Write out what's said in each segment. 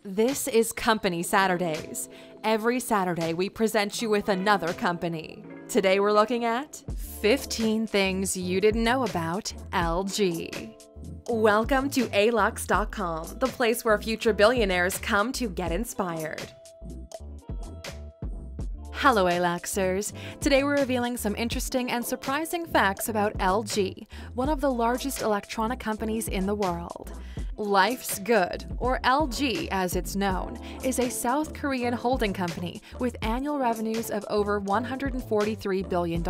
This is Company Saturdays. Every Saturday, we present you with another company. Today, we're looking at 15 things you didn't know about LG. Welcome to Alux.com, the place where future billionaires come to get inspired. Hello, Aluxers. Today we're revealing some interesting and surprising facts about LG, one of the largest electronic companies in the world. Life's Good, or LG as it's known, is a South Korean holding company with annual revenues of over $143 billion.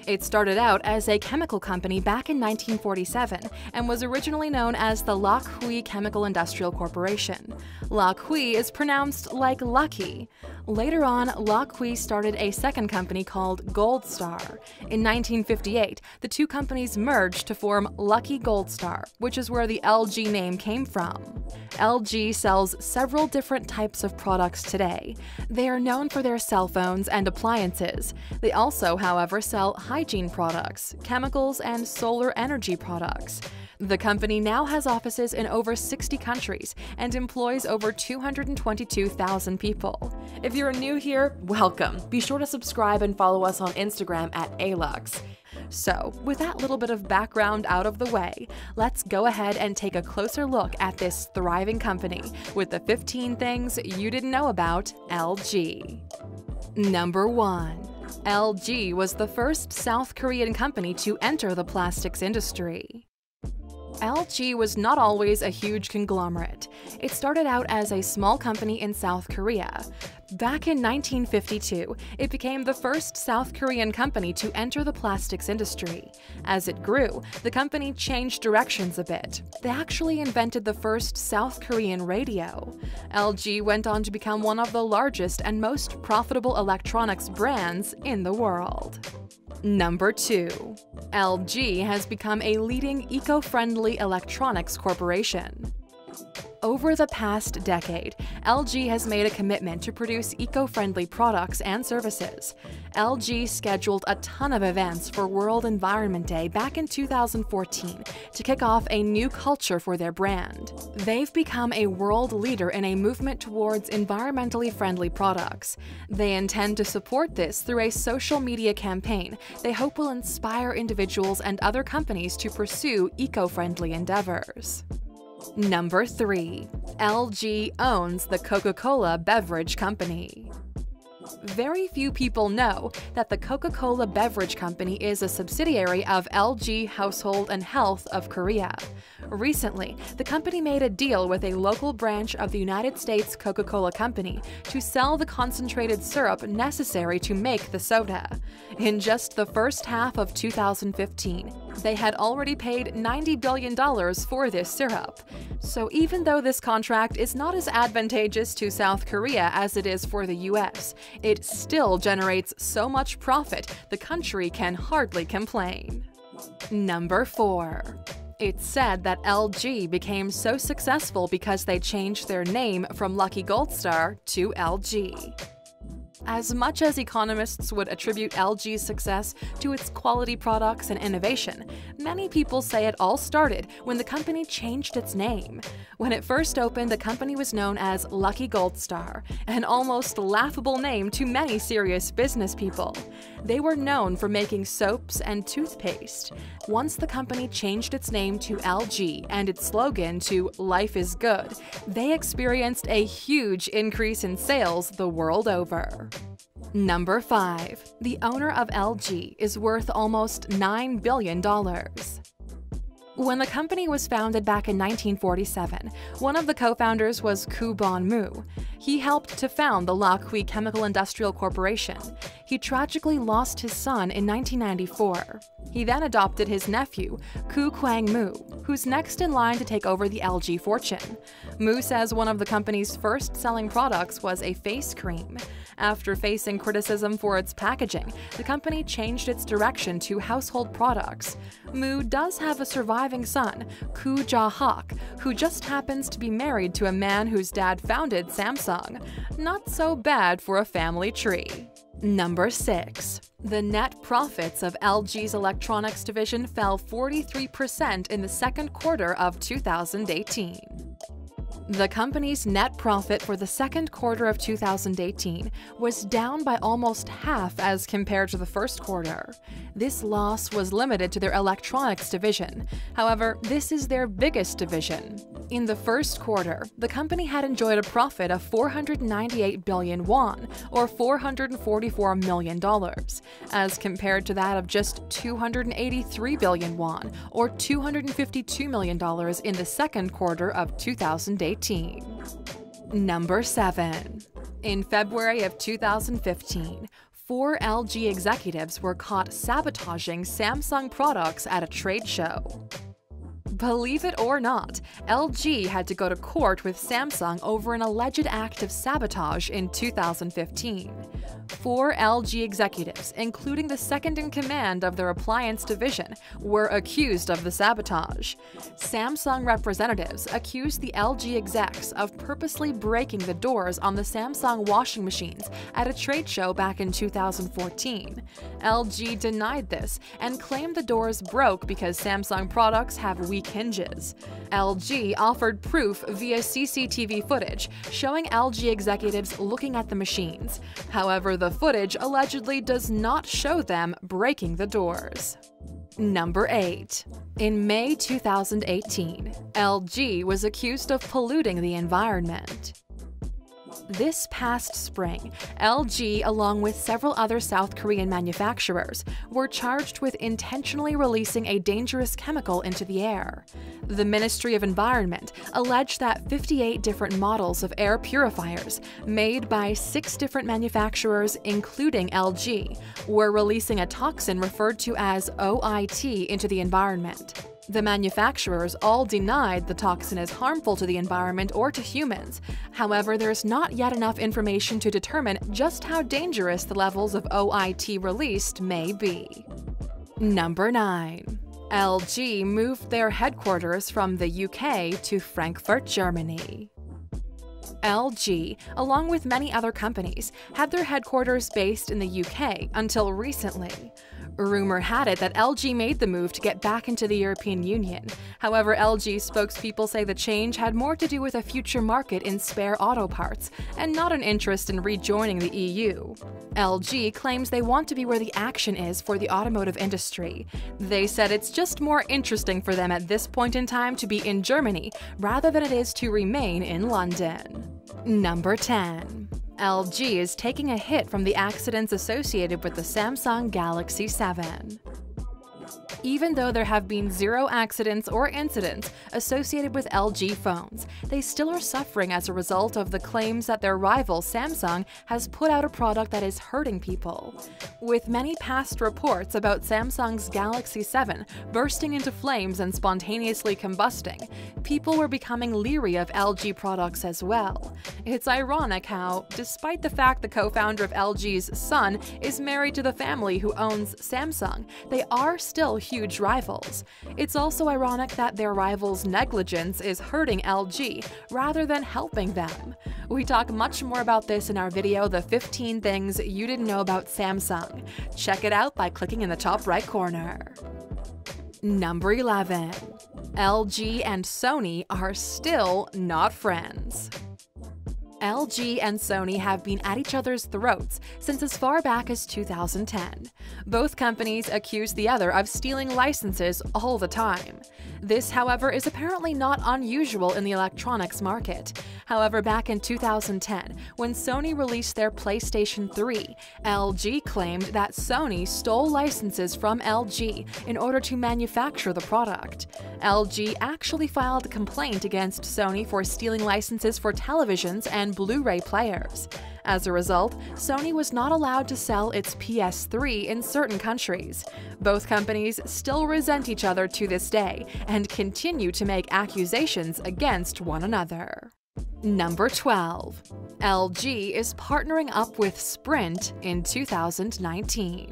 It started out as a chemical company back in 1947 and was originally known as the Lock Hui Chemical Industrial Corporation. Lock Hui is pronounced like lucky. Later on, Lock Hui started a second company called Gold Star. In 1958, the two companies merged to form Lucky Gold Star, which is where the LG name came from. LG sells several different types of products today. They are known for their cell phones and appliances. They also, however, sell hygiene products, chemicals, and solar energy products. The company now has offices in over 60 countries and employs over 222,000 people. If you're new here, welcome. Be sure to subscribe and follow us on Instagram at Alux. So, with that little bit of background out of the way, let's go ahead and take a closer look at this thriving company with the 15 things you didn't know about LG. Number 1. LG was the first South Korean company to enter the plastics industry. LG was not always a huge conglomerate. It started out as a small company in South Korea. Back in 1952, it became the first South Korean company to enter the plastics industry. As it grew, the company changed directions a bit. They actually invented the first South Korean radio. LG went on to become one of the largest and most profitable electronics brands in the world. Number 2. LG has become a leading eco-friendly electronics corporation. Over the past decade, LG has made a commitment to produce eco-friendly products and services. LG scheduled a ton of events for World Environment Day back in 2014 to kick off a new culture for their brand. They've become a world leader in a movement towards environmentally friendly products. They intend to support this through a social media campaign they hope will inspire individuals and other companies to pursue eco-friendly endeavors. Number 3. LG owns the Coca-Cola beverage company. Very few people know that the Coca-Cola beverage company is a subsidiary of LG Household and Health of Korea. Recently, the company made a deal with a local branch of the United States Coca-Cola Company to sell the concentrated syrup necessary to make the soda. In just the first half of 2015, they had already paid $90 billion for this syrup. So even though this contract is not as advantageous to South Korea as it is for the US, it still generates so much profit the country can hardly complain. Number 4. It's said that LG became so successful because they changed their name from Lucky Gold Star to LG. As much as economists would attribute LG's success to its quality products and innovation, many people say it all started when the company changed its name. When it first opened, the company was known as Lucky Gold Star, an almost laughable name to many serious business people. They were known for making soaps and toothpaste. Once the company changed its name to LG and its slogan to Life is Good, they experienced a huge increase in sales the world over. Number 5. The owner of LG is worth almost $9 billion. When the company was founded back in 1947, one of the co-founders was Koo Bon-moo. He helped to found the Lock Hui Chemical Industrial Corporation. He tragically lost his son in 1994. He then adopted his nephew, Koo Kwang-moo, who's next in line to take over the LG fortune. Moo says one of the company's first selling products was a face cream. After facing criticism for its packaging, the company changed its direction to household products. Moo does have a surviving son, Koo Ja-hak, who just happens to be married to a man whose dad founded Samsung. Not so bad for a family tree. Number 6. The net profits of LG's electronics division fell 43% in the second quarter of 2018. The company's net profit for the second quarter of 2018 was down by almost half as compared to the first quarter. This loss was limited to their electronics division. However, this is their biggest division. In the first quarter, the company had enjoyed a profit of 498 billion won, or $444 million, as compared to that of just 283 billion won, or $252 million in the second quarter of 2018. Number 7. In February of 2015, 4 LG executives were caught sabotaging Samsung products at a trade show. Believe it or not, LG had to go to court with Samsung over an alleged act of sabotage in 2015. 4 LG executives, including the second-in-command of their appliance division, were accused of the sabotage. Samsung representatives accused the LG execs of purposely breaking the doors on the Samsung washing machines at a trade show back in 2014. LG denied this and claimed the doors broke because Samsung products have weak hinges. LG offered proof via CCTV footage showing LG executives looking at the machines. However, the footage allegedly does not show them breaking the doors. Number 8. In May 2018, LG was accused of polluting the environment. This past spring, LG, along with several other South Korean manufacturers, were charged with intentionally releasing a dangerous chemical into the air. The Ministry of Environment alleged that 58 different models of air purifiers, made by 6 different manufacturers including LG, were releasing a toxin referred to as OIT into the environment. The manufacturers all denied the toxin is harmful to the environment or to humans. However, there's not yet enough information to determine just how dangerous the levels of OIT released may be. Number 9. LG moved their headquarters from the UK to Frankfurt, Germany. LG, along with many other companies, had their headquarters based in the UK until recently. Rumor had it that LG made the move to get back into the European Union. However, LG spokespeople say the change had more to do with a future market in spare auto parts and not an interest in rejoining the EU. LG claims they want to be where the action is for the automotive industry. They said it's just more interesting for them at this point in time to be in Germany rather than it is to remain in London. Number 10. LG is taking a hit from the accidents associated with the Samsung Galaxy 7. Even though there have been 0 accidents or incidents associated with LG phones, they still are suffering as a result of the claims that their rival Samsung has put out a product that is hurting people. With many past reports about Samsung's Galaxy 7 bursting into flames and spontaneously combusting, people were becoming leery of LG products as well. It's ironic how, despite the fact the co-founder of LG's son is married to the family who owns Samsung, they are still huge rivals. It's also ironic that their rival's negligence is hurting LG rather than helping them. We talk much more about this in our video, The 15 Things You Didn't Know About Samsung. Check it out by clicking in the top right corner. Number 11. LG and Sony are still not friends. LG and Sony have been at each other's throats since as far back as 2010. Both companies accuse the other of stealing licenses all the time. This, however, is apparently not unusual in the electronics market. However, back in 2010, when Sony released their PlayStation 3, LG claimed that Sony stole licenses from LG in order to manufacture the product. LG actually filed a complaint against Sony for stealing licenses for televisions and Blu-ray players. As a result, Sony was not allowed to sell its PS3 in certain countries. Both companies still resent each other to this day and continue to make accusations against one another. Number 12. LG is partnering up with Sprint in 2019.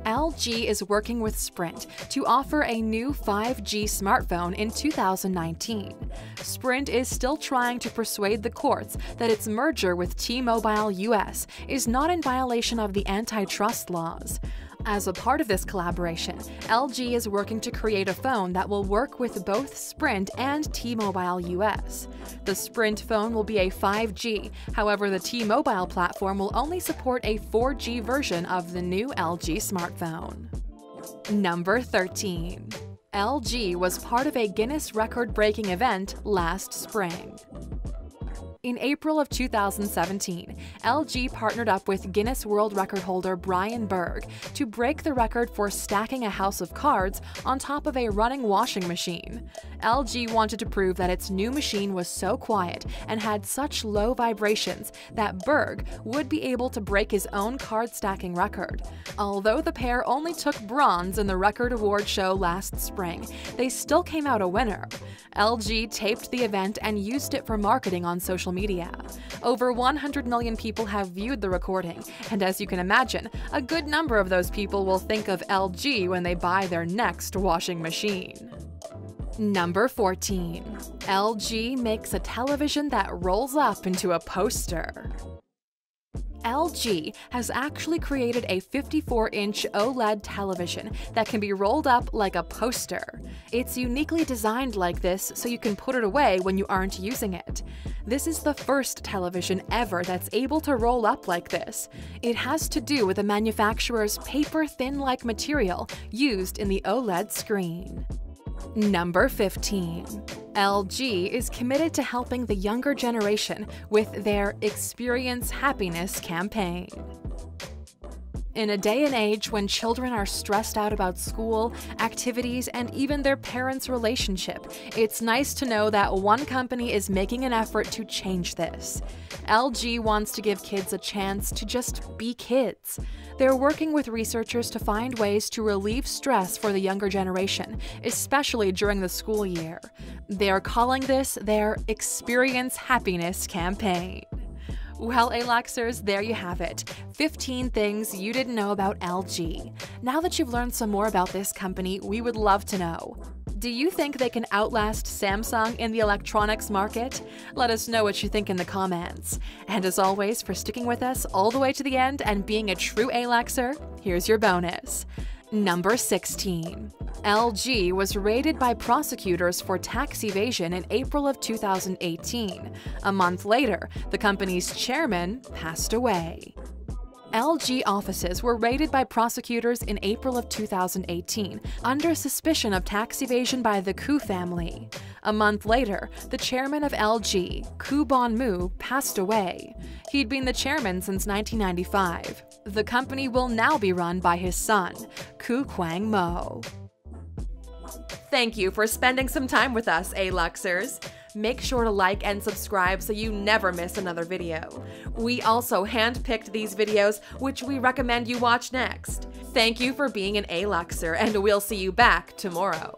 LG is working with Sprint to offer a new 5G smartphone in 2019. Sprint is still trying to persuade the courts that its merger with T-Mobile US is not in violation of the antitrust laws. As a part of this collaboration, LG is working to create a phone that will work with both Sprint and T-Mobile US. The Sprint phone will be a 5G, however the T-Mobile platform will only support a 4G version of the new LG smartphone. Number 13. LG was part of a Guinness record-breaking event last spring. In April of 2017, LG partnered up with Guinness World Record holder Brian Berg to break the record for stacking a house of cards on top of a running washing machine. LG wanted to prove that its new machine was so quiet and had such low vibrations that Berg would be able to break his own card stacking record. Although the pair only took bronze in the record award show last spring, they still came out a winner. LG taped the event and used it for marketing on social media. Over 100 million people have viewed the recording, and as you can imagine, a good number of those people will think of LG when they buy their next washing machine. Number 14. LG makes a television that rolls up into a poster. LG has actually created a 54-inch OLED television that can be rolled up like a poster. It's uniquely designed like this so you can put it away when you aren't using it. This is the first television ever that's able to roll up like this. It has to do with the manufacturer's paper-thin-like material used in the OLED screen. Number 15. LG is committed to helping the younger generation with their Experience Happiness campaign. In a day and age when children are stressed out about school, activities, and even their parents' relationship, it's nice to know that one company is making an effort to change this. LG wants to give kids a chance to just be kids. They're working with researchers to find ways to relieve stress for the younger generation, especially during the school year. They're calling this their Experience Happiness campaign. Well, Aluxers, there you have it. 15 things you didn't know about LG. Now that you've learned some more about this company, we would love to know. Do you think they can outlast Samsung in the electronics market? Let us know what you think in the comments. And as always, for sticking with us all the way to the end and being a true Aluxer, here's your bonus. Number 16. LG was raided by prosecutors for tax evasion in April of 2018. A month later, the company's chairman passed away. LG offices were raided by prosecutors in April of 2018 under suspicion of tax evasion by the Koo family. A month later, the chairman of LG, Koo Bon-moo, passed away. He'd been the chairman since 1995. The company will now be run by his son, Koo Kwang-mo. Thank you for spending some time with us, Aluxers. Make sure to like and subscribe so you never miss another video. We also handpicked these videos, which we recommend you watch next. Thank you for being an Aluxer, and we'll see you back tomorrow.